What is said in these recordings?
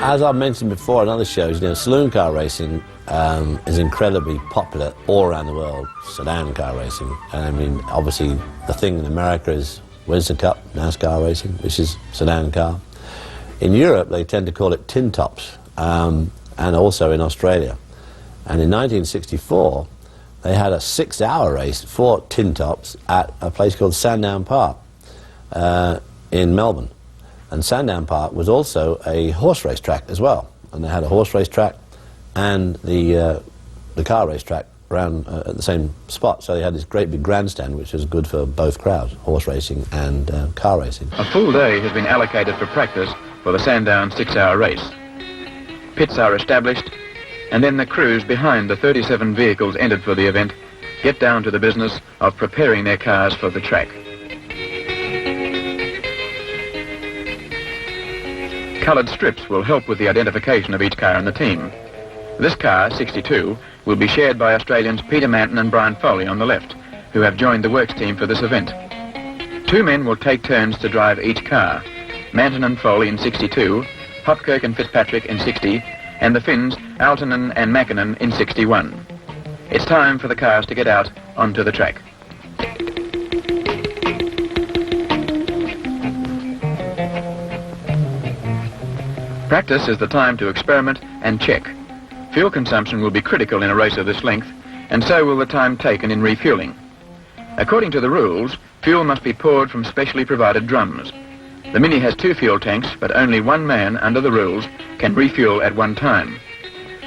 As I've mentioned before in other shows, you know, saloon car racing is incredibly popular all around the world, sedan car racing. And I mean, obviously, the thing in America is Winston Cup, NASCAR racing, which is sedan car. In Europe, they tend to call it tin tops, and also in Australia. And in 1964, they had a 6-hour race for tin tops at a place called Sandown Park in Melbourne. And Sandown Park was also a horse race track as well. And they had a horse race track and the car race track around at the same spot. So they had this great big grandstand, which was good for both crowds, horse racing and car racing. A full day has been allocated for practice for the Sandown 6-hour race. Pits are established, and then the crews behind the 37 vehicles entered for the event get down to the business of preparing their cars for the track. Coloured strips will help with the identification of each car in the team. This car, 62, will be shared by Australians Peter Manton and Brian Foley on the left, who have joined the works team for this event. 2 men will take turns to drive each car, Manton and Foley in 62, Hopkirk and Fitzpatrick in 60, and the Finns, Aaltonen and Mäkinen in 61. It's time for the cars to get out onto the track. Practice is the time to experiment and check. Fuel consumption will be critical in a race of this length, and so will the time taken in refuelling. According to the rules, fuel must be poured from specially provided drums. The Mini has 2 fuel tanks, but only 1 man, under the rules, can refuel at one time.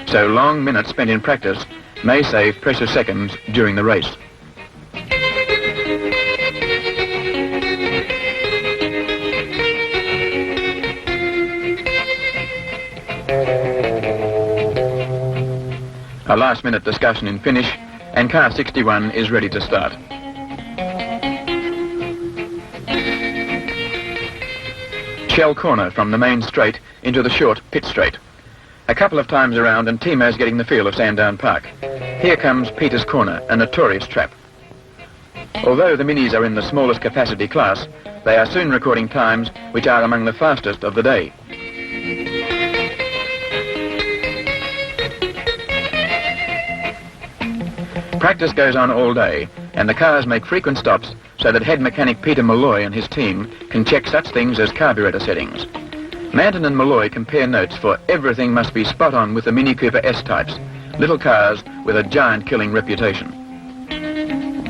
So long minutes spent in practice may save precious seconds during the race. A last-minute discussion in finish, and car 61 is ready to start. Shell corner from the main straight into the short pit straight. A couple of times around and Timo's getting the feel of Sandown Park. Here comes Peter's Corner, a notorious trap. Although the Minis are in the smallest capacity class, they are soon recording times which are among the fastest of the day. Practice goes on all day, and the cars make frequent stops so that head mechanic Peter Malloy and his team can check such things as carburetor settings. Manton and Malloy compare notes, for everything must be spot on with the Mini Cooper S-types, little cars with a giant killing reputation.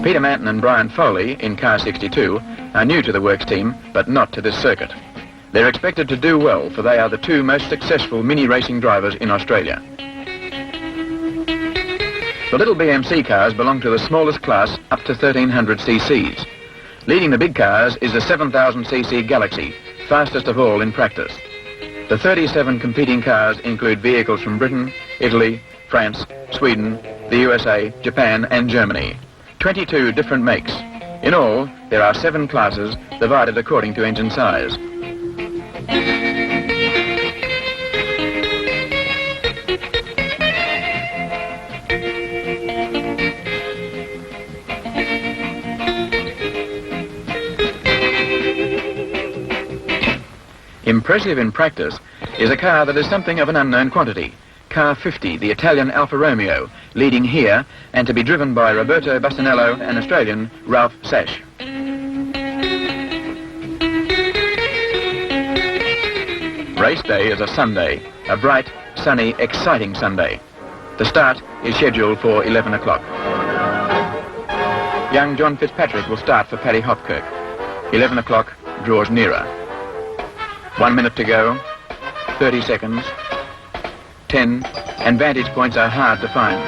Peter Manton and Brian Foley, in car 62, are new to the works team, but not to this circuit. They're expected to do well, for they are the 2 most successful Mini racing drivers in Australia. The little BMC cars belong to the smallest class, up to 1300 cc's. Leading the big cars is the 7000cc Galaxy, fastest of all in practice. The 37 competing cars include vehicles from Britain, Italy, France, Sweden, the USA, Japan and Germany. 22 different makes. In all, there are 7 classes divided according to engine size. Impressive in practice is a car that is something of an unknown quantity. Car 50, the Italian Alfa Romeo, leading here and to be driven by Roberto Bastanello and Australian Ralph Sash. Race day is a Sunday, a bright, sunny, exciting Sunday. The start is scheduled for 11 o'clock. Young John Fitzpatrick will start for Paddy Hopkirk. 11 o'clock draws nearer. 1 minute to go, 30 seconds, 10, and vantage points are hard to find.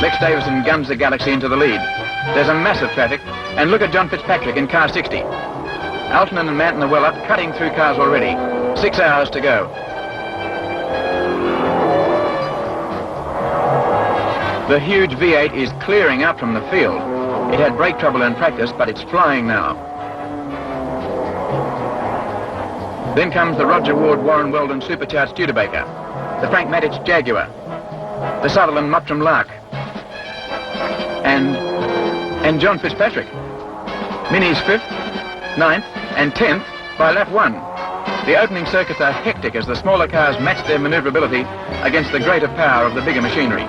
Lex Davison guns the Galaxy into the lead. There's a massive traffic, and look at John Fitzpatrick in car 60. Aaltonen and Manton are well up, cutting through cars already. 6 hours to go. The huge V8 is clearing out from the field. It had brake trouble in practice, but it's flying now. Then comes the Roger Ward Warren Weldon supercharged Studebaker, the Frank Matic Jaguar, the Sutherland Mottram Lark, and John Fitzpatrick. Mini's 5th, 9th and 10th by lap 1. The opening circuits are hectic as the smaller cars match their maneuverability against the greater power of the bigger machinery.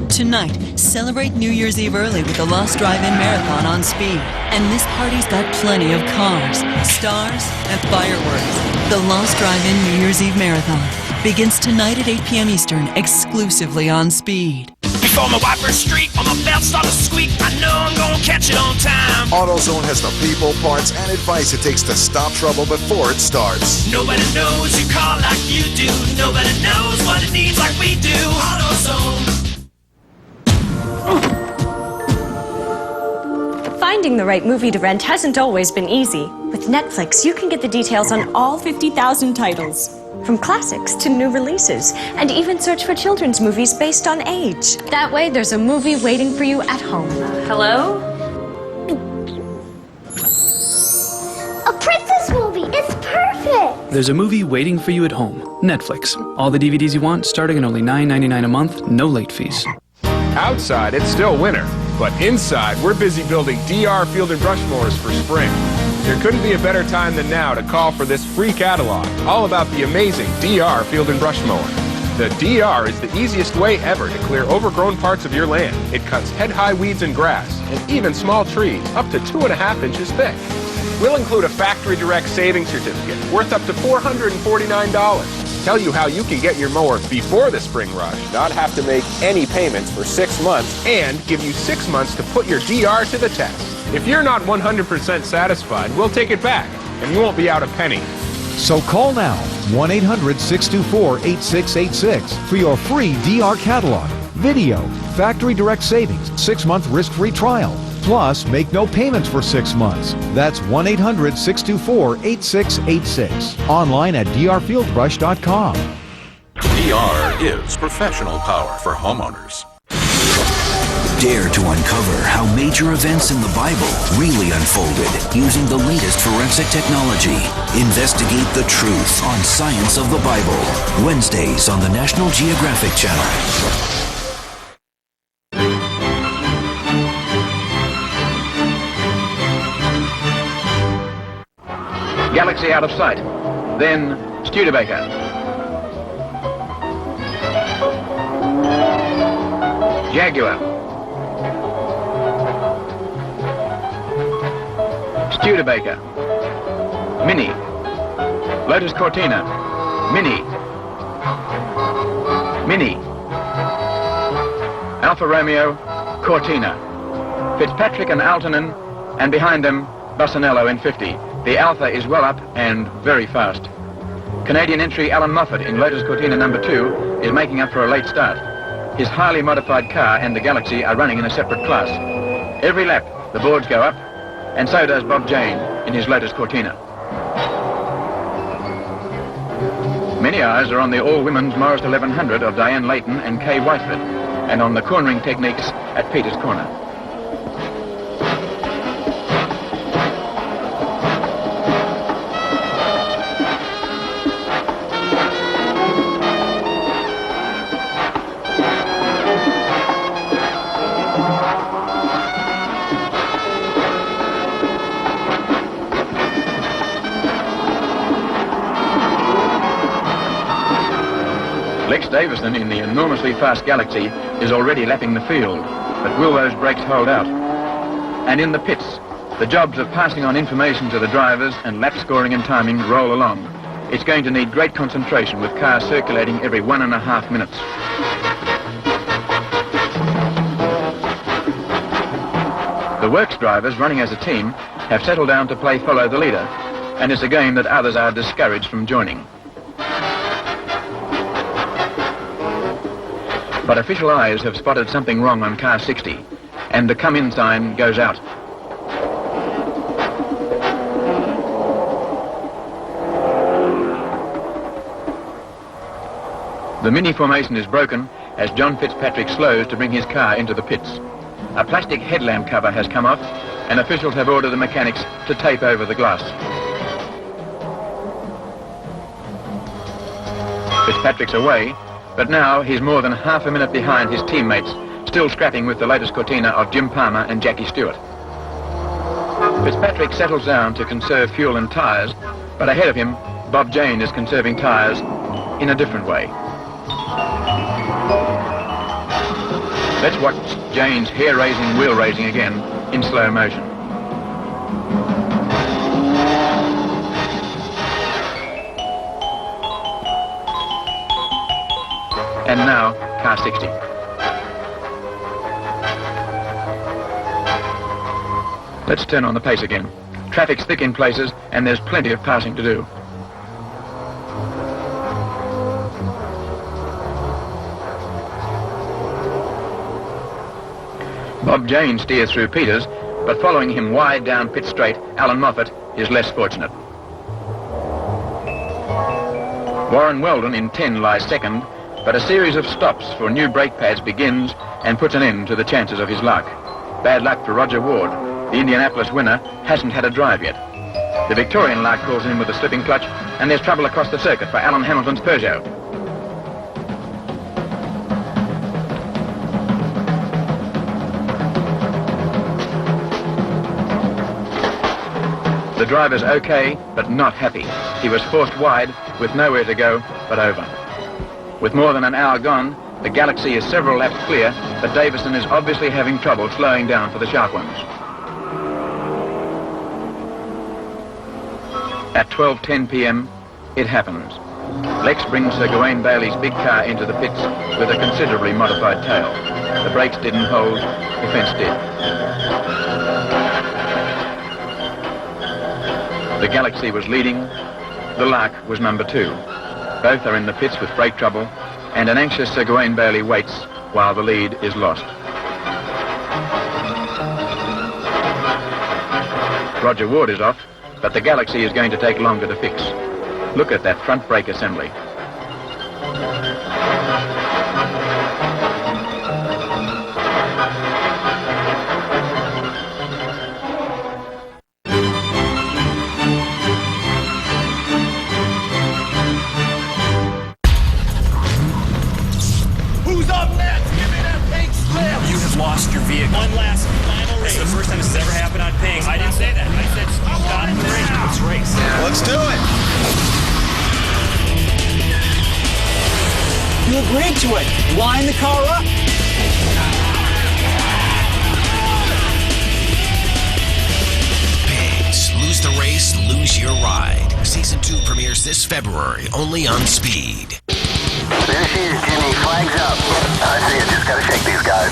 Tonight, celebrate New Year's Eve early with the Lost Drive-In Marathon on Speed. And this party's got plenty of cars, stars, and fireworks. The Lost Drive-In New Year's Eve Marathon begins tonight at 8 p.m. Eastern, exclusively on Speed. Before my wipers streak or my belt start to squeak, I know I'm gonna catch it on time. AutoZone has the people, parts, and advice it takes to stop trouble before it starts. Nobody knows your car like you do. Nobody knows what it needs like we do. AutoZone. Finding the right movie to rent hasn't always been easy. With Netflix, you can get the details on all 50,000 titles, from classics to new releases, and even search for children's movies based on age. That way, there's a movie waiting for you at home. Hello? A princess movie! It's perfect! There's a movie waiting for you at home. Netflix. All the DVDs you want, starting at only $9.99 a month, no late fees. Outside, it's still winter, but inside, we're busy building DR field and brush mowers for spring. There couldn't be a better time than now to call for this free catalog, all about the amazing DR field and brush mower. The DR is the easiest way ever to clear overgrown parts of your land. It cuts head-high weeds and grass, and even small trees, up to 2.5 inches thick. We'll include a factory direct savings certificate worth up to $449. Tell you how you can get your mower before the spring rush, not have to make any payments for 6 months, and give you 6 months to put your DR to the test. If you're not 100% satisfied, we'll take it back, and you won't be out a penny. So call now, 1-800-624-8686 for your free DR catalog, video, factory direct savings, 6-month risk-free trial. Plus, make no payments for 6 months. That's 1-800-624-8686. Online at drfieldbrush.com. DR is professional power for homeowners. Dare to uncover how major events in the Bible really unfolded using the latest forensic technology. Investigate the truth on Science of the Bible. Wednesdays on the National Geographic Channel. Galaxy out of sight. Then Studebaker. Jaguar. Studebaker. Mini. Lotus Cortina. Mini. Mini. Alfa Romeo. Cortina. Fitzpatrick and Altonen, and behind them, Bussanello in 50. The Alpha is well up and very fast. Canadian entry Alan Moffat in Lotus Cortina number 2 is making up for a late start. His highly modified car and the Galaxy are running in a separate class. Every lap, the boards go up, and so does Bob Jane in his Lotus Cortina. Many eyes are on the all-women's Morris 1100 of Diane Layton and Kay Whiteford, and on the cornering techniques at Peter's Corner. Davison in the enormously fast Galaxy is already lapping the field, but will those brakes hold out? And in the pits, the jobs of passing on information to the drivers and lap scoring and timing roll along. It's going to need great concentration with cars circulating every 1.5 minutes. The works drivers running as a team have settled down to play follow the leader, and it's a game that others are discouraged from joining. But official eyes have spotted something wrong on car 60, and the come-in sign goes out. The mini formation is broken as John Fitzpatrick slows to bring his car into the pits. A plastic headlamp cover has come off, and officials have ordered the mechanics to tape over the glass. Fitzpatrick's away, but now he's more than half a minute behind his teammates, still scrapping with the latest cortina of Jim Palmer and Jackie Stewart. Fitzpatrick settles down to conserve fuel and tyres, but ahead of him, Bob Jane is conserving tyres in a different way. Let's watch Jane's hair-raising wheel raising again in slow motion. And now, car 60. Let's turn on the pace again. Traffic's thick in places, and there's plenty of passing to do. Bob Jane steers through Peters, but following him wide down pit straight, Alan Moffat is less fortunate. Warren Weldon in 10 lies second, but a series of stops for new brake pads begins and puts an end to the chances of his luck. Bad luck for Roger Ward. The Indianapolis winner hasn't had a drive yet. The Victorian lark pulls in with a slipping clutch, and there's trouble across the circuit for Alan Hamilton's Peugeot. The driver's okay, but not happy. He was forced wide with nowhere to go but over. With more than an hour gone, the Galaxy is several laps clear, but Davison is obviously having trouble slowing down for the sharp ones. At 12:10 p.m, it happens. Lex brings Sir Gawain Bailey's big car into the pits with a considerably modified tail. The brakes didn't hold, the fence did. The Galaxy was leading, the Lark was number 2. Both are in the pits with brake trouble, and an anxious Sir Gawain Bailey waits while the lead is lost. Roger Ward is off, but the Galaxy is going to take longer to fix. Look at that front brake assembly. Lost your vehicle. One last final race. This is the first time this has ever happened on Ping. I didn't say that. I said stop the race. Let's race. Let's do it. You agreed to it. Line the car up. Pigs, lose the race, lose your ride. Season 2 premieres this February, only on Speed. There she is, Jimmy. Flags up. I see it. Just gotta shake these guys.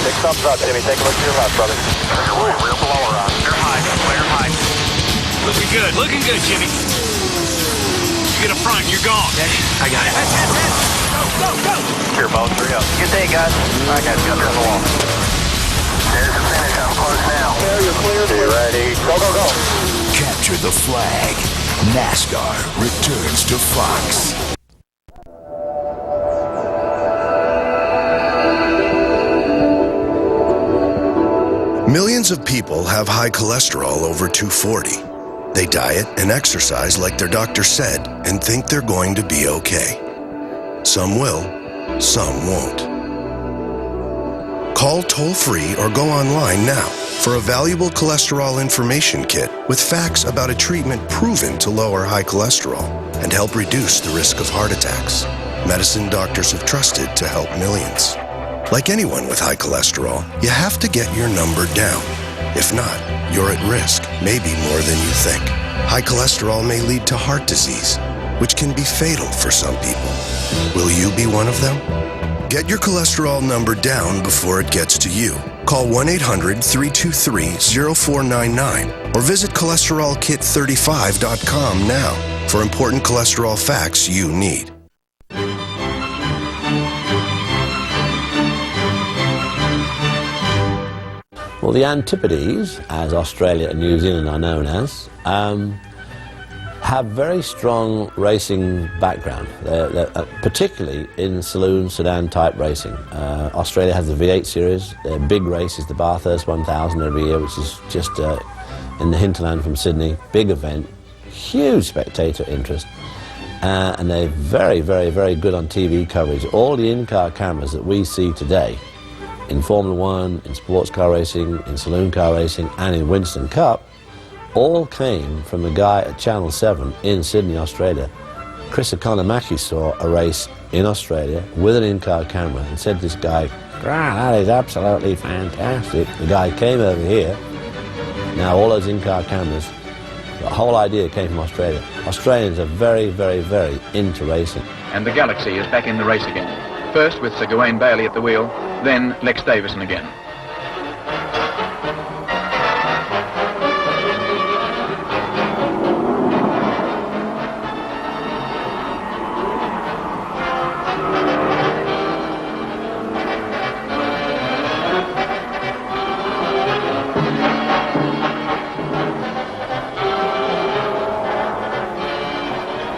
Big thumbs up, Jimmy. Take a look to your left, brother. Real blower on. Clear high. Clear high. Looking good. Looking good, Jimmy. Get up front. You're gone. I got it. Go, go, go. Here, both 3 up. Good day, guys. All right, guys. Go down the wall. There's the finish. I'm close now. There, you're clear. Be ready. Go, go, go. Capture the flag. NASCAR returns to Fox. Millions of people have high cholesterol over 240. They diet and exercise like their doctor said and think they're going to be okay. Some will, some won't. Call toll-free or go online now for a valuable cholesterol information kit with facts about a treatment proven to lower high cholesterol and help reduce the risk of heart attacks. Medicine doctors have trusted to help millions. Like anyone with high cholesterol, you have to get your number down. If not, you're at risk, maybe more than you think. High cholesterol may lead to heart disease, which can be fatal for some people. Will you be one of them? Get your cholesterol number down before it gets to you. Call 1-800-323-0499 or visit cholesterolkit35.com now for important cholesterol facts you need. Well, the Antipodes, as Australia and New Zealand are known as, have very strong racing background, particularly in saloon sedan type racing. Australia has the V8 series. Their big race is the Bathurst 1000 every year, which is just in the hinterland from Sydney. Big event, huge spectator interest, and they're very, very, very good on TV coverage. All the in-car cameras that we see today in Formula One, in sports car racing, in saloon car racing, and in Winston Cup, all came from a guy at Channel 7 in Sydney, Australia. Chris Economaki saw a race in Australia with an in-car camera and said to this guy, that is absolutely fantastic. The guy came over here. Now all those in-car cameras, the whole idea came from Australia. Australians are very, very, very into racing. And the Galaxy is back in the race again. First with Sir Gawain Bailey at the wheel, then Lex Davison again.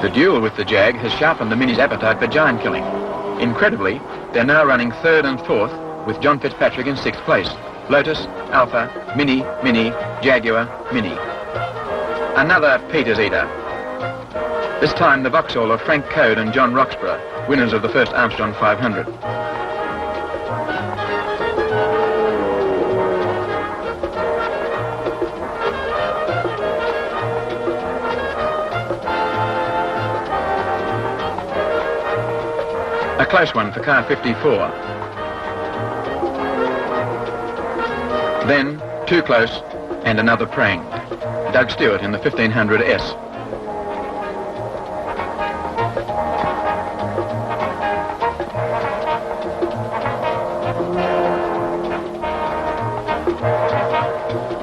The duel with the Jag has sharpened the Mini's appetite for giant killing. Incredibly, they're now running third and fourth with John Fitzpatrick in sixth place. Lotus, Alpha, Mini, Mini, Jaguar, Mini. Another Peter's Eater. This time the Vauxhall of Frank Code and John Roxburgh, winners of the first Armstrong 500. A close one for car 54. Then, too close, and another prang. Doug Stewart in the 1500S.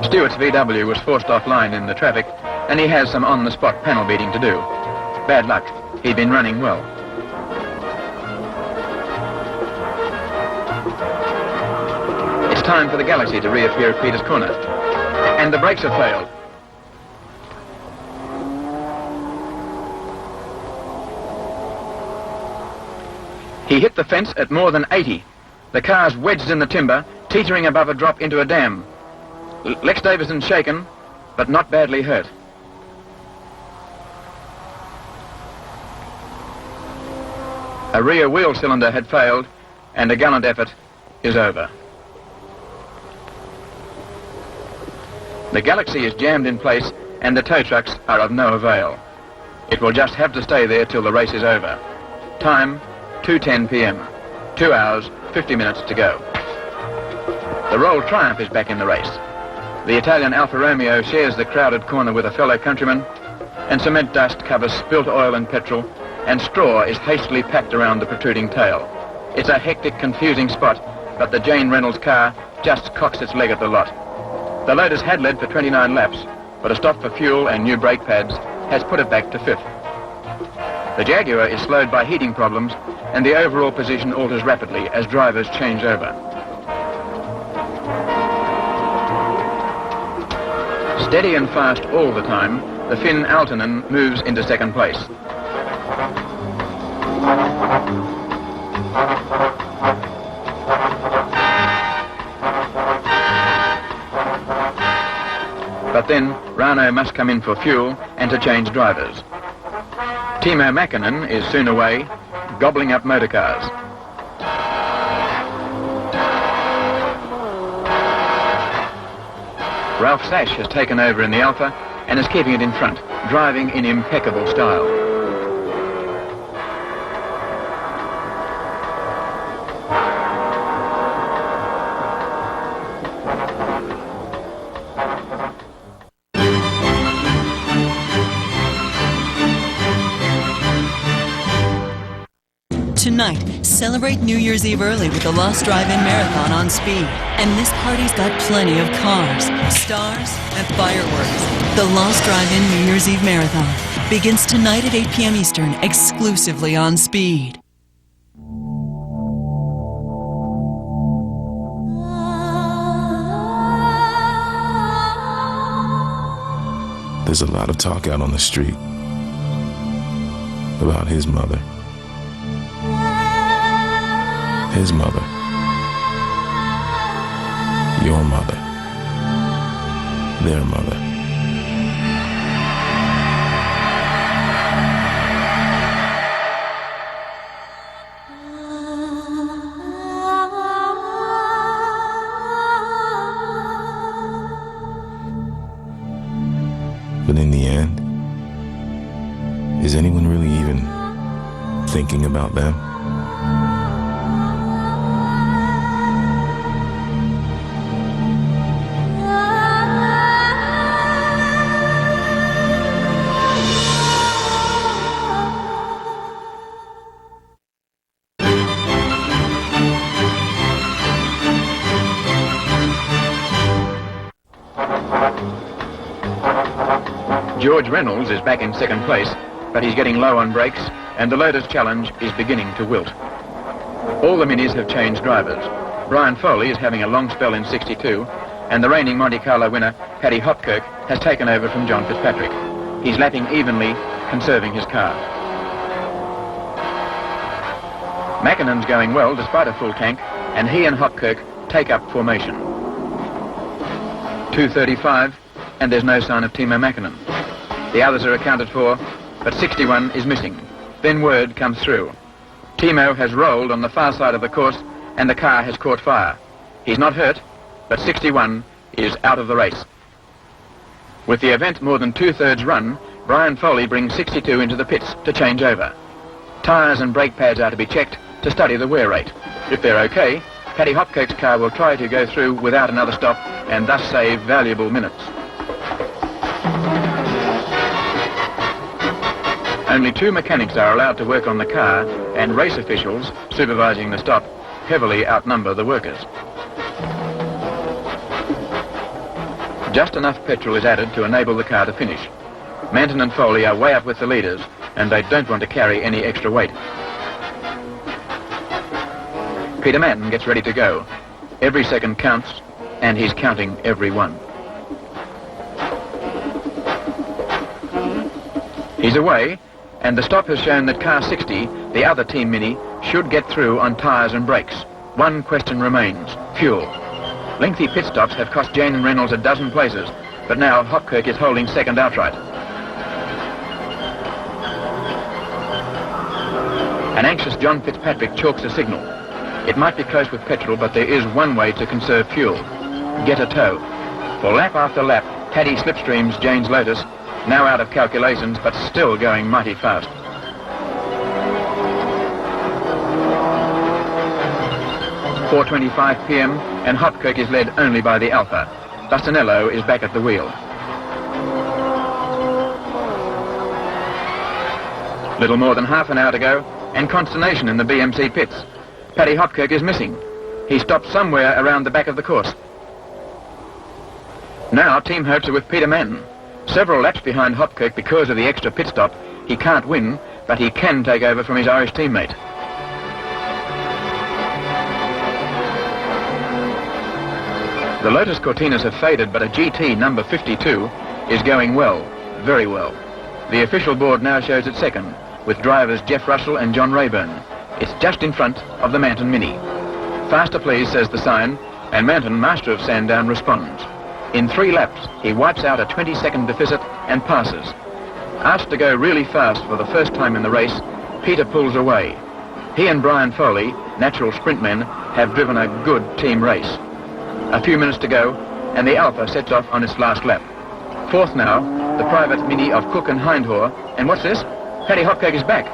Stewart's VW was forced offline in the traffic, and he has some on-the-spot panel beating to do. Bad luck. He'd been running well. It's time for the Galaxy to reappear at Peter's Corner. And the brakes have failed. He hit the fence at more than 80. The car's wedged in the timber, teetering above a drop into a dam. Lex Davison shaken, but not badly hurt. A rear wheel cylinder had failed, and a gallant effort is over. The Galaxy is jammed in place, and the tow trucks are of no avail. It will just have to stay there till the race is over. Time, 2:10 p.m. 2 hours, 50 minutes to go. The Roll Triumph is back in the race. The Italian Alfa Romeo shares the crowded corner with a fellow countryman, and cement dust covers spilt oil and petrol, and straw is hastily packed around the protruding tail. It's a hectic, confusing spot, but the Jane Reynolds car just cocks its leg at the lot. The Lotus had led for 29 laps, but a stop for fuel and new brake pads has put it back to fifth. The Jaguar is slowed by heating problems, and the overall position alters rapidly as drivers change over. Steady and fast all the time, the Finn Aaltonen moves into second place. But then, Rano must come in for fuel and to change drivers. Timo Mäkinen is soon away, gobbling up motor cars. Ralph Sash has taken over in the Alpha and is keeping it in front, driving in impeccable style. Tonight, celebrate New Year's Eve early with the Lost Drive-In Marathon on Speed. And this party's got plenty of cars, stars, and fireworks. The Lost Drive-In New Year's Eve Marathon begins tonight at 8 p.m. Eastern, exclusively on Speed. There's a lot of talk out on the street about his mother. His mother, your mother, their mother. Is anyone really even thinking about them? George Reynolds is back in second place, but he's getting low on brakes, and the Lotus Challenge is beginning to wilt. All the minis have changed drivers. Brian Foley is having a long spell in 62, and the reigning Monte Carlo winner, Paddy Hopkirk, has taken over from John Fitzpatrick. He's lapping evenly, conserving his car. Makinen's going well despite a full tank, and he and Hopkirk take up formation. 2:35, and there's no sign of Timo Mäkinen. The others are accounted for, but 61 is missing. Then word comes through. Timo has rolled on the far side of the course, and the car has caught fire. He's not hurt, but 61 is out of the race. With the event more than two-thirds run, Brian Foley brings 62 into the pits to change over. Tyres and brake pads are to be checked to study the wear rate. If they're okay, Paddy Hopkirk's car will try to go through without another stop and thus save valuable minutes. Only 2 mechanics are allowed to work on the car, and race officials, supervising the stop, heavily outnumber the workers. Just enough petrol is added to enable the car to finish. Manton and Foley are way up with the leaders, and they don't want to carry any extra weight. Peter Manton gets ready to go. Every second counts, and he's counting every one. He's away, and the stop has shown that car 60, the other team mini, should get through on tyres and brakes. One question remains: fuel. Lengthy pit stops have cost Jane and Reynolds a dozen places, but now Hopkirk is holding second outright. An anxious John Fitzpatrick chalks a signal. It might be close with petrol, but there is one way to conserve fuel: get a tow. For lap after lap, Paddy slipstreams Jane's Lotus, now out of calculations, but still going mighty fast. .4:25 p.m. and Hopkirk is led only by the Alpha. Bastianello is back at the wheel. Little more than half an hour to go, and consternation in the BMC pits. Paddy Hopkirk is missing. He stopped somewhere around the back of the course. Now team hopes are with Peter Manton. Several laps behind Hopkirk because of the extra pit stop. He can't win, but he can take over from his Irish teammate. The Lotus Cortinas have faded, but a GT number 52 is going well, very well. The official board now shows it second, with drivers Jeff Russell and John Rayburn. It's just in front of the Manton Mini. Faster please, says the sign, and Manton, master of Sandown, responds. In 3 laps, he wipes out a 20-second deficit and passes. Asked to go really fast for the first time in the race, Peter pulls away. He and Brian Foley, natural sprint men, have driven a good team race. A few minutes to go, and the Alpha sets off on its last lap. Fourth now, the private Mini of Cook and Hindhaugh, and what's this? Paddy Hopkirk is back.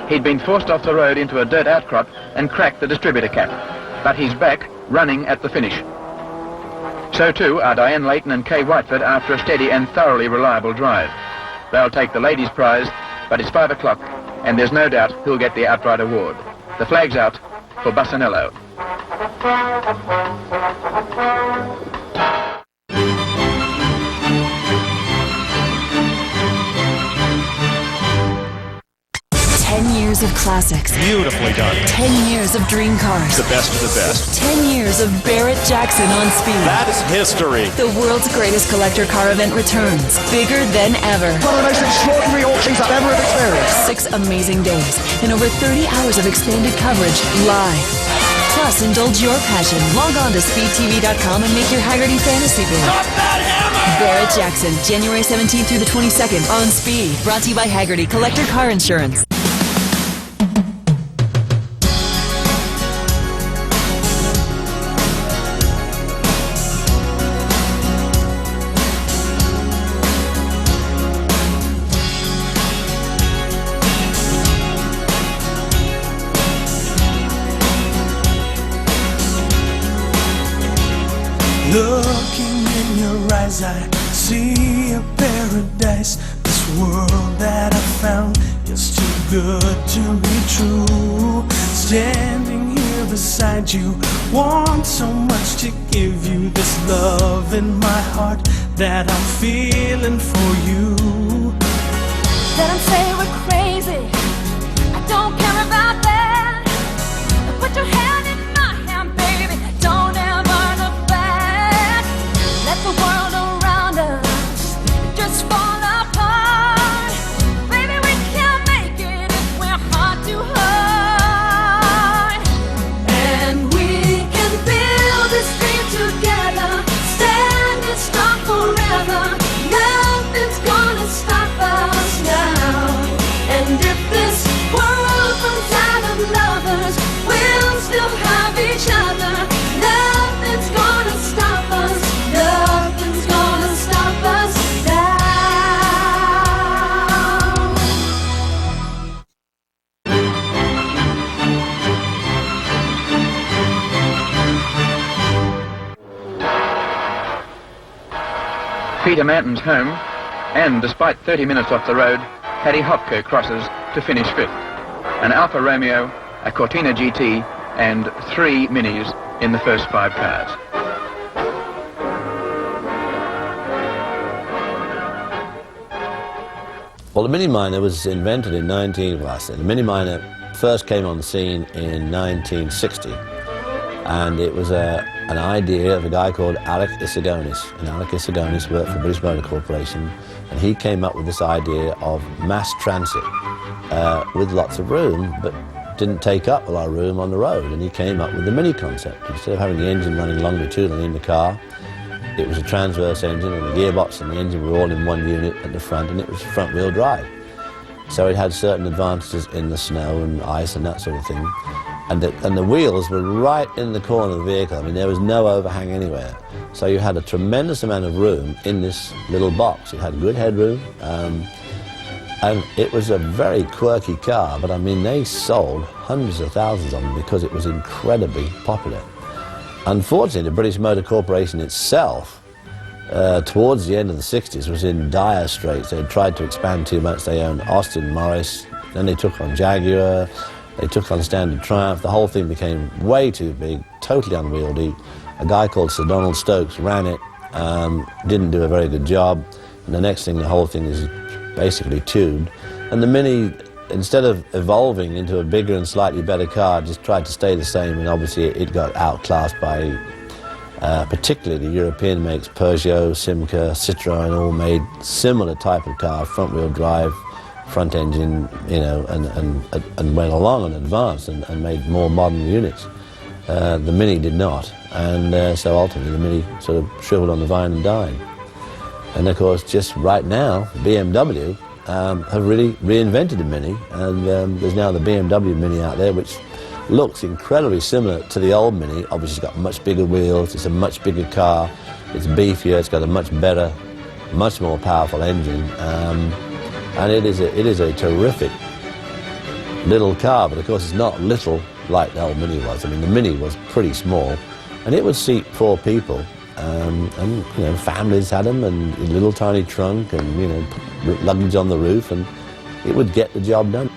He'd been forced off the road into a dirt outcrop and cracked the distributor cap. But he's back, running at the finish. So too are Diane Layton and Kay Whiteford after a steady and thoroughly reliable drive. They'll take the ladies' prize, but it's 5 o'clock, and there's no doubt who'll get the outright award. The flag's out for Bastianello. 10 years of classics. Beautifully done. 10 years of dream cars. The best of the best. 10 years of Barrett Jackson on speed. That is history. The world's greatest collector car event returns, bigger than ever. One of the most extraordinary auctions I've ever experienced. 6 amazing days and over 30 hours of expanded coverage live. Plus, indulge your passion. Log on to speedtv.com and make your Haggerty fantasy bid. Stop that hammer! Barrett Jackson, January 17th through the 22nd on Speed. Brought to you by Haggerty Collector Car Insurance. eyes I see a paradise. This world that I found is too good to be true. Standing here beside you, want so much to give you this love in my heart that I'm feeling for you. Let them say we're crazy, I don't care about that. Put your hand in my hand, baby, don't ever look back. Let the world around us just fall apart. Baby, we can't make it if we're heart to heart. And we can build this dream together, standing strong forever. Nothing's gonna stop us now. And if this world runs out of lovers, we'll still have each other. Nothing's gonna stop us. Nothing's gonna stop us now. Peter Manton's home, and despite 30 minutes off the road, Paddy Hopko crosses to finish 5th. An Alfa Romeo, a Cortina GT, and 3 Minis in the first 5 cars. Well, the Mini Miner was invented in the Mini Miner first came on the scene in 1960, and it was an idea of a guy called Alec Isagonis. And Alec Isagonis worked for British Motor Corporation, and he came up with this idea of mass transit with lots of room, but didn't take up a lot of room on the road. And he came up with the Mini concept. Instead of having the engine running longitudinally in the car, it was a transverse engine, and the gearbox and the engine were all in one unit at the front, and it was front-wheel drive. So it had certain advantages in the snow and ice and that sort of thing. And the wheels were right in the corner of the vehicle. I mean, there was no overhang anywhere. So you had a tremendous amount of room in this little box. It had good headroom, and it was a very quirky car, but I mean, they sold hundreds of thousands of them because it was incredibly popular. Unfortunately, the British Motor Corporation itself, towards the end of the 60s, was in dire straits. They had tried to expand too much. They owned Austin Morris, then they took on Jaguar, they took on Standard Triumph. The whole thing became way too big, totally unwieldy. A guy called Sir Donald Stokes ran it, didn't do a very good job, and the next thing, the whole thing is basically tubed. And the Mini, instead of evolving into a bigger and slightly better car, just tried to stay the same, and obviously it got outclassed by particularly the European makes. Peugeot, Simca, Citroën all made similar type of car, front-wheel drive, front engine, you know, and went along and advanced and made more modern units. The Mini did not, and so ultimately the Mini sort of shriveled on the vine and died. And of course, just right now, BMW have really reinvented the Mini, and there's now the BMW Mini out there, which looks incredibly similar to the old Mini. Obviously, it's got much bigger wheels, it's a much bigger car, it's beefier, it's got a much better, much more powerful engine, and it is a terrific little car, but of course it's not little like the old Mini was. I mean, the Mini was pretty small, and it would seat 4 people, and you know, families had them, and a little tiny trunk, and you know, luggage on the roof, and it would get the job done.